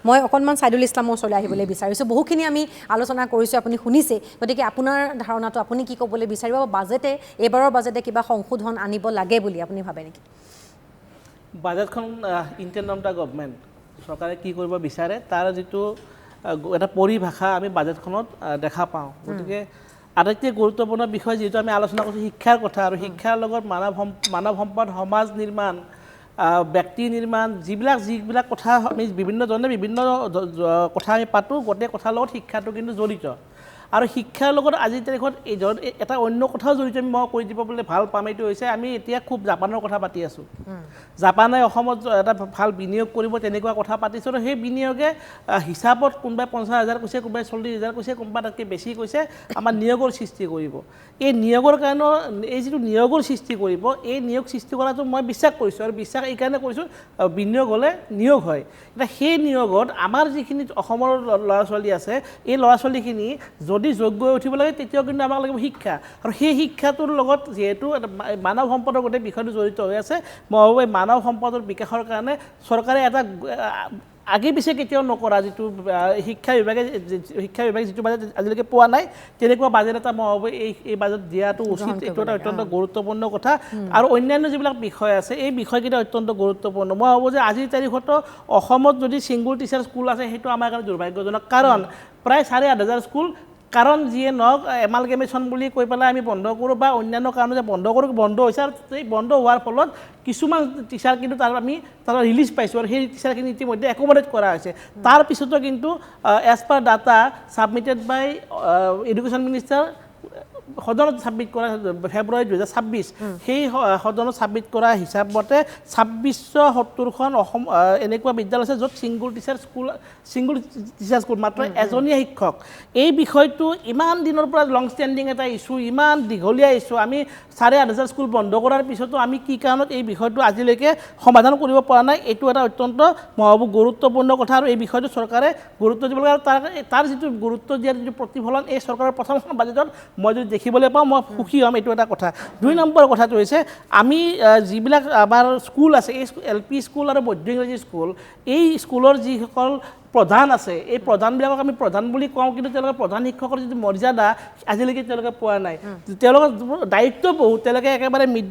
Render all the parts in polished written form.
মই অকণমান সাইদুল ইছলামৰ ওচৰলৈ আহিবলৈ বিচাৰিছোঁ বহুখিনি আমি আলোচনা কৰিছোঁ আপুনি শুনিছে গতিকে আপোনাৰ ধাৰণাটো আপুনি কি ক'বলৈ বিচাৰিব বাজেটে এইবাৰৰ বাজেটে কিবা সংশোধন আনিব লাগে বুলি আপুনি ভাবে নেকি বাজেটখন ইণ্টেণ্ট অফ দ্য গভৰ্ণমেণ্ট চৰকাৰে কি কৰিব বিচাৰে তাৰ যিটো এটা পৰিভাষা আমি বাজেটখনত দেখা পাওঁ গতিকে আটাইতকৈ গুৰুত্বপূৰ্ণ বিষয় যিহেতু আমি আলোচনা কৰিছোঁ শিক্ষাৰ কথা আৰু শিক্ষাৰ লগত মানৱ সম্পদ সমাজ নিৰ্মাণ ব্যক্তি নিৰ্মাণ যিবিলাক কথা আমি বিভিন্নজনে বিভিন্ন কথা আমি পাতোঁ গোটেই কথাৰ লগত শিক্ষাটো কিন্তু জড়িত আৰু শিক্ষাৰ লগত আজিৰ তাৰিখত এটা অন্য কথাও জড়িত মই কৈ দিব বুলি ভাল পাম এইটো হৈছে আমি এতিয়া খুব জাপানৰ কথা পাতি আছোঁ জাপানে অসমত এটা ভাল বিনিয়োগ কৰিব তেনেকুৱা কথা পাতিছোঁ আৰু সেই বিনিয়োগে হিচাপত কোনোবাই 50,000 কৈছে কোনোবাই 40,000 কৈছে কোনোবা তাতকৈ বেছি কৈছে আমাৰ নিয়োগৰ সৃষ্টি কৰিব এই নিয়োগৰ কাৰণে এই যিটো নিয়োগৰ সৃষ্টি কৰিব এই নিয়োগ সৃষ্টি কৰাটো মই বিশ্বাস কৰিছোঁ আৰু বিশ্বাস এইকাৰণে কৰিছোঁ বিনিয়োগ হ'লে নিয়োগ হয় এতিয়া সেই নিয়োগত আমাৰ যিখিনি অসমৰ ল'ৰা ছোৱালী আছে এই ল'ৰা ছোৱালীখিনি যদি যোগ্য হৈ উঠিব লাগে তেতিয়াও কিন্তু আমাক লাগিব শিক্ষা আৰু সেই শিক্ষাটোৰ লগত যিহেতু মানৱ সম্পদৰ গোটেই বিষয়টো জড়িত হৈ আছে মই ভাবোঁ এই মানৱ সম্পদৰ বিকাশৰ কাৰণে চৰকাৰে এটা আগে পিছে কেতিয়াও নকৰা যিটো শিক্ষা বিভাগে যিটো বাজেট আজিলৈকে পোৱা নাই তেনেকুৱা বাজেট এটা মই ভাবোঁ এই বাজেট দিয়াটো উচিত এইটো এটা অত্যন্ত গুৰুত্বপূৰ্ণ কথা আৰু অন্যান্য যিবিলাক বিষয় আছে এই বিষয়কেইটা অত্যন্ত গুৰুত্বপূৰ্ণ মই ভাবোঁ যে আজিৰ তাৰিখতো অসমত যদি ছিংগুল টিচাৰ স্কুল আছে সেইটো আমাৰ কাৰণে দুৰ্ভাগ্যজনক কাৰণ প্ৰায় 8,500 স্কুল কাৰণ যিয়ে নহওক এমালগেমেশ্যন বুলি কৈ পেলাই আমি বন্ধ কৰোঁ বা অন্যান্য কাৰণে যে বন্ধ কৰোঁ বন্ধ হৈছে আৰু এই বন্ধ হোৱাৰ ফলত কিছুমান টিচাৰ কিন্তু আমি তাৰ ৰিলিজ পাইছোঁ আৰু সেই টিচাৰখিনি ইতিমধ্যে একমডেট কৰা হৈছে তাৰপিছতো কিন্তু এজ পাৰ ডাটা ছাবমিটেড বাই এডুকেশ্যন মিনিষ্টাৰ সদনত ছাবমিট কৰা ফেব্ৰুৱাৰী 2026 সেই সদনত ছাবমিট কৰা হিচাপ মতে 2670খন অসম এনেকুৱা বিদ্যালয় আছে য'ত ছিংগুল টিচাৰ স্কুল মাত্ৰ এজনীয়া শিক্ষক এই বিষয়টো ইমান দিনৰ পৰা লং ষ্টেণ্ডিং এটা ইছ্যু ইমান দীঘলীয়া ইছ্যু আমি 8,500 স্কুল বন্ধ কৰাৰ পিছতো আমি কি কাৰণত এই বিষয়টো আজিলৈকে সমাধান কৰিব পৰা নাই এইটো এটা অত্যন্ত মই ভাবোঁ গুৰুত্বপূৰ্ণ কথা আৰু এই বিষয়টো চৰকাৰে গুৰুত্ব দিব লাগে আৰু তাৰ যিটো গুৰুত্ব দিয়াৰ যিটো প্ৰতিফলন এই চৰকাৰৰ প্ৰথমখন বাজেটত মই যদি দেখিবলৈ পাওঁ মই সুখী হ'ম এইটো এটা কথা 2 নম্বৰ কথাটো হৈছে আমি যিবিলাক আমাৰ স্কুল আছে এই LP স্কুল আৰু মধ্য ইংৰাজী স্কুল এই স্কুলৰ যিসকল প্ৰধান আছে এই প্ৰধানবিলাকক আমি প্ৰধান বুলি কওঁ কিন্তু তেওঁলোকে প্ৰধান শিক্ষকৰ যিটো মৰ্যাদা আজিলৈকে তেওঁলোকে পোৱা নাই তেওঁলোকৰ দায়িত্ব বহুত তেওঁলোকে একেবাৰে মিড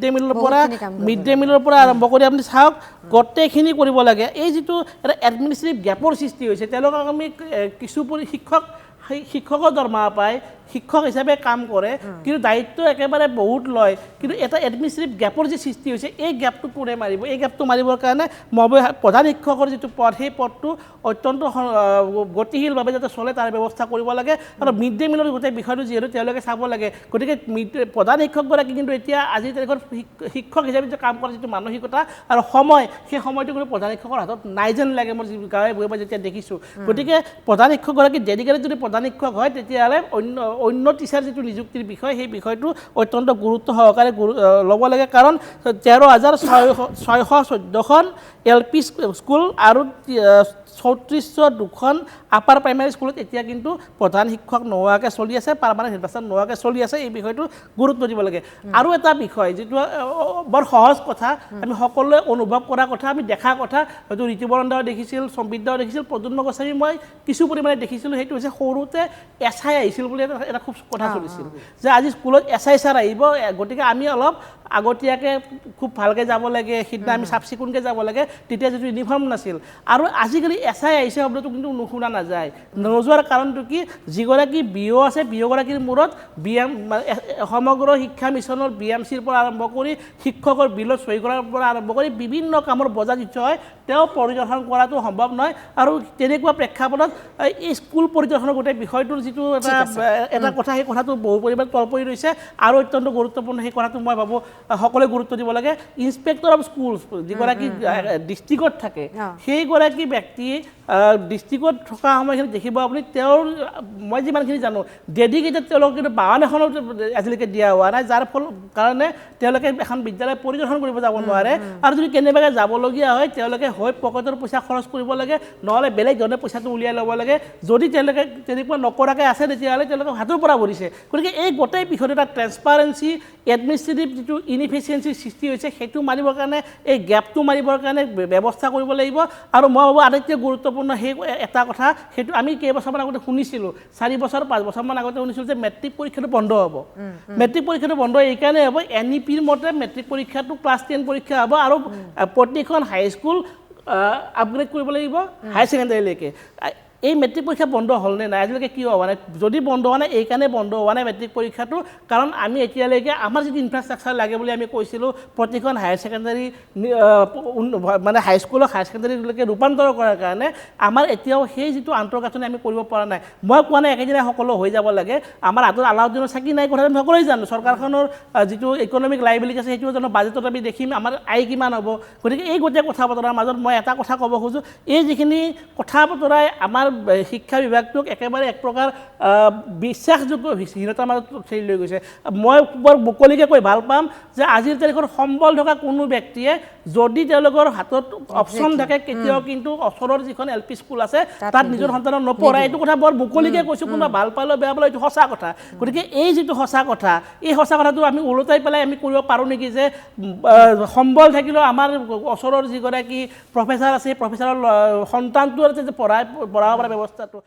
ডে মিলৰ পৰা আৰম্ভ কৰি আপুনি চাওক গোটেইখিনি কৰিব লাগে এই যিটো এটা এডমিনিষ্ট্ৰেটিভ গেপৰ সৃষ্টি হৈছে তেওঁলোকক আমি কিছু শিক্ষকৰ দৰমহা পায় শিক্ষক হিচাপে কাম কৰে কিন্তু দায়িত্ব একেবাৰে বহুত লয় কিন্তু এটা এডমিনিষ্ট্ৰেটিভ গেপৰ যি সৃষ্টি হৈছে এই গেপটো কোনে মাৰিব এই গেপটো মাৰিবৰ কাৰণে মই প্ৰধান শিক্ষকৰ যিটো পদ সেই পদটো অত্যন্ত গতিশীলভাৱে যাতে চলে তাৰ ব্যৱস্থা কৰিব লাগে আৰু মিড ডে মিলৰ গোটেই বিষয়টো যিহেতু তেওঁলোকে চাব লাগে গতিকে প্ৰধান শিক্ষকগৰাকী কিন্তু এতিয়া আজিৰ তাৰিখত শিক্ষক হিচাপে যে কাম কৰা যিটো মানসিকতা আৰু সময় সেই সময়টো কোনো প্ৰধান শিক্ষকৰ হাতত নাই যেন লাগে মই গাঁৱে ভূঞে যেতিয়া দেখিছোঁ গতিকে প্ৰধান শিক্ষকগৰাকী ডেডিকেটেড যদি প্ৰধান শিক্ষক হয় তেতিয়াহ'লে অন্য টিচাৰ যিটো নিযুক্তিৰ বিষয় সেই বিষয়টো অত্যন্ত গুৰুত্ব সহকাৰে ল'ব লাগে কাৰণ 13,614খন LP স্কুল আৰু 3402খন আপাৰ প্ৰাইমাৰী স্কুলত এতিয়া কিন্তু প্ৰধান শিক্ষক নোহোৱাকৈ চলি আছে পাৰ্মানেণ্ট হেডমাষ্টাৰ নোহোৱাকৈ চলি আছে এই বিষয়টো গুৰুত্ব দিব লাগে আৰু এটা বিষয় যিটো বৰ সহজ কথা আমি সকলোৱে অনুভৱ কৰা কথা আমি দেখা কথা হয়তো ঋতুপৰ্ণ দাও দেখিছিল সম্বিত দাও দেখিছিল প্ৰদ্যুম্ন গোস্বামী মই কিছু পৰিমাণে দেখিছিলোঁ সেইটো হৈছে সৰুতে SI আহিছিল বুলি এটা খুব কথা চলিছিল যে আজি স্কুলত SI ছাৰ আহিব গতিকে আমি অলপ আগতীয়াকৈ খুব ভালকৈ যাব লাগে সিদিনা আমি চাফ চিকুণকৈ যাব লাগে তেতিয়া যিটো ইউনিফৰ্ম নাছিল আৰু আজিকালি SI আহিছে শব্দটো কিন্তু নুশুনা নাযায় নোযোৱাৰ কাৰণটো কি যিগৰাকী BO আছে BOগৰাকীৰ মূৰত সমগ্ৰ শিক্ষা মিছনৰ BMCৰ পৰা আৰম্ভ কৰি শিক্ষকৰ বিলত সহি কৰাৰ পৰা আৰম্ভ কৰি বিভিন্ন কামৰ বজা যিটো হয় তেওঁ পৰিদৰ্শন কৰাটো সম্ভৱ নহয় আৰু তেনেকুৱা প্ৰেক্ষাপটত এই স্কুল পৰিদৰ্শনৰ গোটেই বিষয়টোৰ যিটো এটা কথা সেই কথাটো বহু পৰিমাণে তল পৰি ৰৈছে আৰু অত্যন্ত গুৰুত্বপূৰ্ণ সেই কথাটো মই ভাবোঁ সকলোৱে গুৰুত্ব দিব লাগে ইনস্পেক্টৰ অফ স্কুলছ যিগৰাকী ডিষ্ট্ৰিক্টত থাকে সেইগৰাকী ব্যক্তি ডিষ্ট্ৰিক্টত থকা সময়খিনি দেখিব আপুনি তেওঁৰ মই যিমানখিনি জানো ডেডিকেটেড তেওঁলোকক কিন্তু 52খনত আজিলৈকে দিয়া হোৱা নাই যাৰ কাৰণে তেওঁলোকে এখন বিদ্যালয় পৰিদৰ্শন কৰিব যাব নোৱাৰে আৰু যদি কেনেবাকৈ যাবলগীয়া হয় তেওঁলোকে হয় পকেটৰ পইচা খৰচ কৰিব লাগে নহ'লে বেলেগ ধৰণে পইচাটো উলিয়াই ল'ব লাগে যদি তেওঁলোকে তেনেকুৱা নকৰাকৈ আছে তেতিয়াহ'লে তেওঁলোকে হাতৰ পৰা ভৰিছে গতিকে এই গোটেই বিষয়টো এটা ট্ৰেন্সপাৰেঞ্চি এডমিনিষ্ট্ৰেটিভ যিটো ইনএফিচিয়েঞ্চিৰ সৃষ্টি হৈছে সেইটো মাৰিবৰ কাৰণে এই গেপটো মাৰিবৰ কাৰণে ব্যৱস্থা কৰিব লাগিব আৰু মই ভাবোঁ আটাইতকৈ গুৰুত্বপূৰ্ণ গুৰুত্বপূৰ্ণ সেই এটা কথা সেইটো আমি কেইবছৰমান আগতে শুনিছিলোঁ 4 বছৰ 5 বছৰমান আগতে শুনিছিলোঁ যে মেট্ৰিক পৰীক্ষাটো বন্ধ হ'ব মেট্ৰিক পৰীক্ষাটো বন্ধ এইকাৰণে হ'ব NEPৰ মতে মেট্ৰিক পৰীক্ষাটো ক্লাছ 10 পৰীক্ষা হ'ব আৰু প্ৰতিখন হাইস্কুল আপগ্ৰেড কৰিব লাগিব হায়াৰ ছেকেণ্ডেৰীলৈকে এই মেট্ৰিক পৰীক্ষা বন্ধ হ'লনে নাই আজিলৈকে কিয় হোৱা নাই যদি বন্ধ হোৱা নাই এইকাৰণে বন্ধ হোৱা নাই মেট্ৰিক পৰীক্ষাটো কাৰণ আমি এতিয়ালৈকে আমাৰ যিটো ইনফ্ৰাষ্ট্ৰাকচাৰ লাগে বুলি আমি কৈছিলোঁ প্ৰতিখন হায়াৰ ছেকেণ্ডেৰী মানে হাইস্কুলক হায়াৰ ছেকেণ্ডেৰীলৈকে ৰূপান্তৰ কৰাৰ কাৰণে আমাৰ এতিয়াও সেই যিটো আন্তঃগাঁথনি আমি কৰিব পৰা নাই মই কোৱা নাই একেদিনাই সকলো হৈ যাব লাগে আমাৰ হাতত আলাউদ্দিনৰ চাকি নাই কথা আমি সকলোৱে জানো চৰকাৰখনৰ যিটো ইকনমিক লাইবিলিটি আছে সেইটো জানো বাজেটত আমি দেখিম আমাৰ আয় কিমান হ'ব গতিকে এই গোটেই কথা বতৰাৰ মাজত মই এটা কথা ক'ব খোজোঁ এই যিখিনি কথা বতৰাই আমাৰ শিক্ষা বিভাগটোক একেবাৰে এক প্ৰকাৰ বিশ্বাসযোগ্যহীনতাৰ মাজত ঠেলি লৈ গৈছে মই বৰ মুকলিকৈ কৈ ভাল পাম যে আজিৰ তাৰিখত সম্বল থকা কোনো ব্যক্তিয়ে যদি তেওঁলোকৰ হাতত অপশ্যন থাকে কেতিয়াও কিন্তু ওচৰৰ যিখন LP স্কুল আছে তাত নিজৰ সন্তানক নপঢ়ায় এইটো কথা বৰ মুকলিকৈ কৈছোঁ কোনোবা ভাল পালেও বেয়া পালেও এইটো সঁচা কথা গতিকে এই যিটো সঁচা কথা এই সঁচা কথাটো আমি ওলোটাই পেলাই আমি কৰিব পাৰোঁ নেকি যে সম্বল থাকিলেও আমাৰ ওচৰৰ যিগৰাকী প্ৰফেচাৰ আছে সেই প্ৰফেচাৰৰ সন্তানটো আছে যে পঢ়াব পৰা ব্যৱস্থাটো